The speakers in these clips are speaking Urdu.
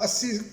80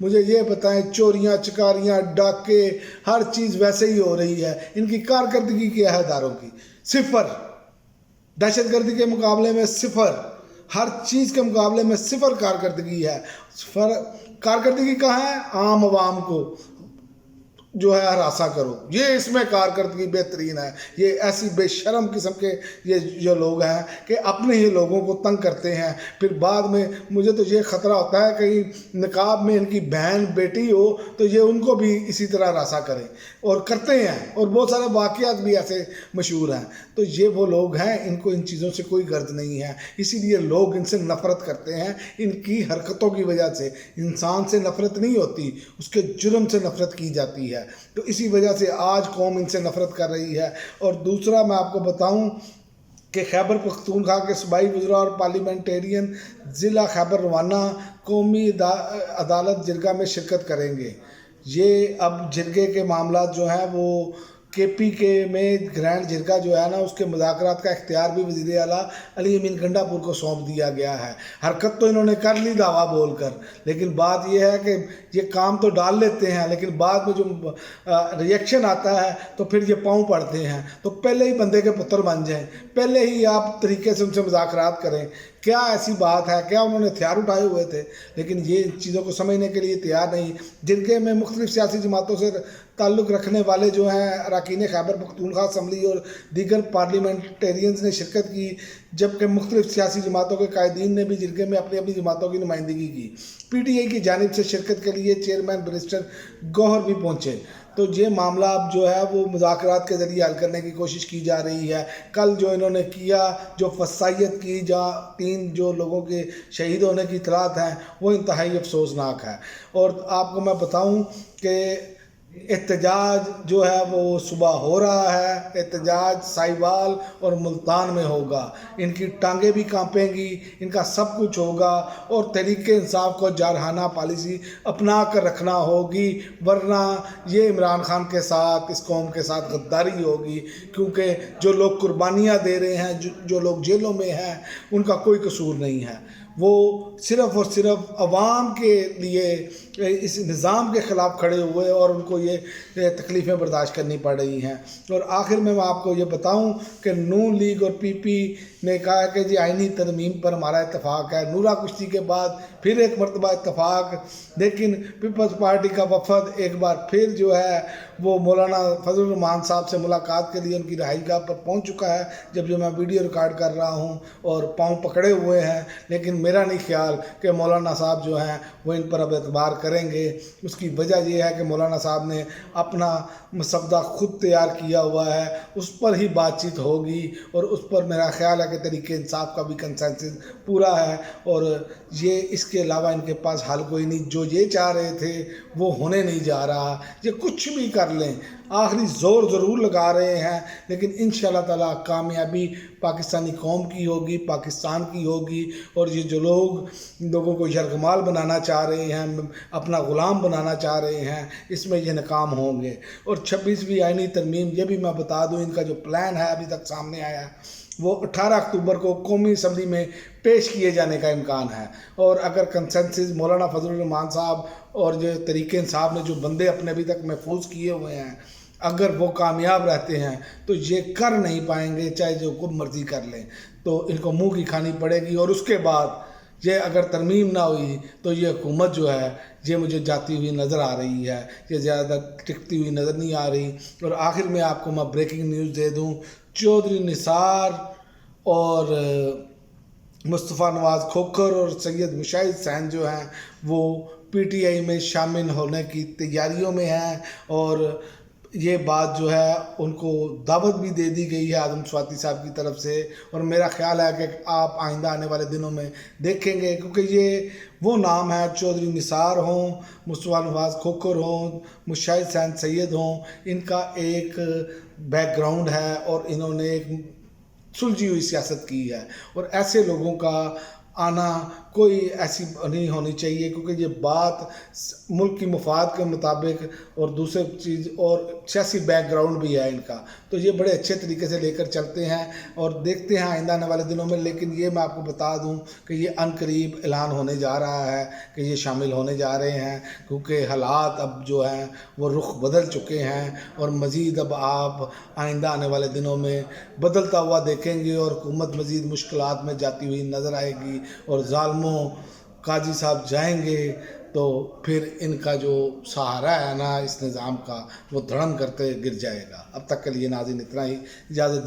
مجھے یہ بتائیں، چوریاں چکاریاں ڈاکے ہر چیز ویسے ہی ہو رہی ہے، ان کی کارکردگی کیا ہے اداروں کی؟ صفر. دہشت گردی کے مقابلے میں صفر، ہر چیز کے مقابلے میں صفر کارکردگی ہے. کارکردگی کہاں ہے؟ عام عوام کو جو ہے ہراساں کرو، یہ اس میں کارکردگی بہترین ہے. یہ ایسی بے شرم قسم کے یہ جو لوگ ہیں کہ اپنے ہی لوگوں کو تنگ کرتے ہیں. پھر بعد میں مجھے تو یہ خطرہ ہوتا ہے کہیں نقاب میں ان کی بہن بیٹی ہو تو یہ ان کو بھی اسی طرح ہراساں کریں، اور کرتے ہیں، اور بہت سارے واقعات بھی ایسے مشہور ہیں. تو یہ وہ لوگ ہیں، ان کو ان چیزوں سے کوئی غرض نہیں ہے، اسی لیے لوگ ان سے نفرت کرتے ہیں. ان کی حرکتوں کی وجہ سے انسان سے نفرت نہیں ہوتی، اس کے جرم سے نفرت کی جاتی ہے. تو اسی وجہ سے آج قوم ان سے نفرت کر رہی ہے. اور دوسرا میں آپ کو بتاؤں کہ خیبر پختونخوا کے صوبائی وزراء اور پارلیمنٹیرین ضلع خیبر روانہ قومی عدالت جرگہ میں شرکت کریں گے. یہ اب جرگے کے معاملات جو ہیں وہ کے پی کے میں گرینڈ جرگہ جو ہے نا، اس کے مذاکرات کا اختیار بھی وزیر اعلیٰ علی امین گنڈا پور کو سونپ دیا گیا ہے. حرکت تو انہوں نے کر لی دعویٰ بول کر، لیکن بات یہ ہے کہ یہ کام تو ڈال لیتے ہیں، لیکن بعد میں جو ریئیکشن آتا ہے تو پھر یہ پاؤں پڑتے ہیں. تو پہلے ہی بندے کے پتر بن جائیں، پہلے ہی آپ طریقے سے ان سے مذاکرات کریں. کیا ایسی بات ہے؟ کیا انہوں نے ہتھیار اٹھائے ہوئے تھے؟ لیکن یہ چیزوں کو سمجھنے کے لیے تیار نہیں. جرگے میں مختلف سیاسی جماعتوں سے تعلق رکھنے والے جو ہیں اراکین خیبر پختونخوا اسمبلی اور دیگر پارلیمنٹیرینز نے شرکت کی، جبکہ مختلف سیاسی جماعتوں کے قائدین نے بھی جرگے میں اپنی اپنی جماعتوں کی نمائندگی کی. پی ٹی آئی کی جانب سے شرکت کے لیے چیئرمین بیرسٹر گوہر بھی پہنچے. تو یہ معاملہ اب جو ہے وہ مذاکرات کے ذریعے حل کرنے کی کوشش کی جا رہی ہے. کل جو انہوں نے کیا، جو فسائیت کی، جہاں 3 جو لوگوں کے شہید ہونے کی اطلاعات ہیں، وہ انتہائی افسوسناک ہے. اور آپ کو میں بتاؤں کہ احتجاج جو ہے وہ صبح ہو رہا ہے. احتجاج سائیوال اور ملتان میں ہوگا. ان کی ٹانگیں بھی کانپیں گی، ان کا سب کچھ ہوگا، اور تحریک انصاف کو جارحانہ پالیسی اپنا کر رکھنا ہوگی، ورنہ یہ عمران خان کے ساتھ، اس قوم کے ساتھ غداری ہوگی. کیونکہ جو لوگ قربانیاں دے رہے ہیں، جو لوگ جیلوں میں ہیں، ان کا کوئی قصور نہیں ہے. وہ صرف اور صرف عوام کے لیے اس نظام کے خلاف کھڑے ہوئے، اور ان کو یہ تکلیفیں برداشت کرنی پڑ رہی ہیں. اور آخر میں آپ کو یہ بتاؤں کہ نون لیگ اور پی پی نے کہا کہ جی آئینی ترمیم پر ہمارا اتفاق ہے. نورا کشتی کے بعد پھر ایک مرتبہ اتفاق. لیکن پیپلز پارٹی کا وفد ایک بار پھر جو ہے وہ مولانا فضل الرحمان صاحب سے ملاقات کے لیے ان کی رہائش گاہ پر پہنچ چکا ہے، جب جو میں ویڈیو ریکارڈ کر رہا ہوں، اور پاؤں پکڑے ہوئے ہیں. لیکن میرا نہیں خیال کہ مولانا صاحب جو ہیں وہ ان پر اب اعتبار کریں گے. اس کی وجہ یہ ہے کہ مولانا صاحب نے اپنا مسودہ خود تیار کیا ہوا ہے، اس پر ہی بات چیت ہوگی، اور اس پر میرا خیال ہے کہ تحریک انصاف کا بھی کنسنسس پورا ہے. اور یہ اس کے علاوہ ان کے پاس حل کوئی نہیں. جو یہ چاہ رہے تھے وہ ہونے نہیں جا رہا. یہ کچھ بھی کر لیں، آخری زور ضرور لگا رہے ہیں، لیکن انشاءاللہ تعالیٰ کامیابی پاکستانی قوم کی ہوگی، پاکستان کی ہوگی. اور یہ جو لوگوں کو یرغمال بنانا چاہ رہے ہیں، اپنا غلام بنانا چاہ رہے ہیں، اس میں یہ ناکام ہوں گے. اور 26ویں آئینی ترمیم، یہ بھی میں بتا دوں، ان کا جو پلان ہے ابھی تک سامنے آیا ہے، وہ 18 اکتوبر کو قومی اسمبلی میں پیش کیے جانے کا امکان ہے. اور اگر کنسنسس مولانا فضل الرحمان صاحب اور جو تحریک انصاف نے جو بندے اپنے ابھی تک محفوظ کیے ہوئے ہیں، اگر وہ کامیاب رہتے ہیں تو یہ کر نہیں پائیں گے، چاہے جو کچھ مرضی کر لیں. تو ان کو منہ کی کھانی پڑے گی. اور اس کے بعد یہ اگر ترمیم نہ ہوئی تو یہ حکومت جو ہے یہ مجھے جاتی ہوئی نظر آ رہی ہے، یہ زیادہ ٹکتی ہوئی نظر نہیں آ رہی. اور آخر میں آپ کو میں بریکنگ نیوز دے دوں، چودھری نثار اور مصطفیٰ نواز کھوکھر اور سید مشاہد حسین جو ہیں وہ پی ٹی آئی میں شامل ہونے کی تیاریوں میں ہیں. اور یہ بات جو ہے ان کو دعوت بھی دے دی گئی ہے اعظم سواتی صاحب کی طرف سے. اور میرا خیال ہے کہ آپ آئندہ آنے والے دنوں میں دیکھیں گے، کیونکہ یہ وہ نام ہے، چودھری نثار ہوں، مصطفیٰ نواز کھوکھر ہوں، مشاہد حسین سید ہوں، ان کا ایک بیک گراؤنڈ ہے، اور انہوں نے ایک سلجھی ہوئی سیاست کی ہے. اور ایسے لوگوں کا آنا کوئی ایسی نہیں ہونی چاہیے، کیونکہ یہ بات ملک کی مفاد کے مطابق اور دوسرے چیز اور سیاسی بیک گراؤنڈ بھی ہے ان کا، تو یہ بڑے اچھے طریقے سے لے کر چلتے ہیں اور دیکھتے ہیں آئندہ آنے والے دنوں میں. لیکن یہ میں آپ کو بتا دوں کہ یہ عن قریب اعلان ہونے جا رہا ہے کہ یہ شامل ہونے جا رہے ہیں، کیونکہ حالات اب جو ہیں وہ رخ بدل چکے ہیں اور مزید اب آپ آئندہ آنے والے دنوں میں بدلتا ہوا دیکھیں گے اور حکومت مزید مشکلات میں جاتی ہوئی نظر آئے گی اور ظالموں قاضی صاحب جائیں گے تو پھر ان کا جو سہارا ہے نا اس نظام کا وہ دھڑم کرتے گر جائے گا. اب تک کے لیے ناظرین اتنا ہی، اجازت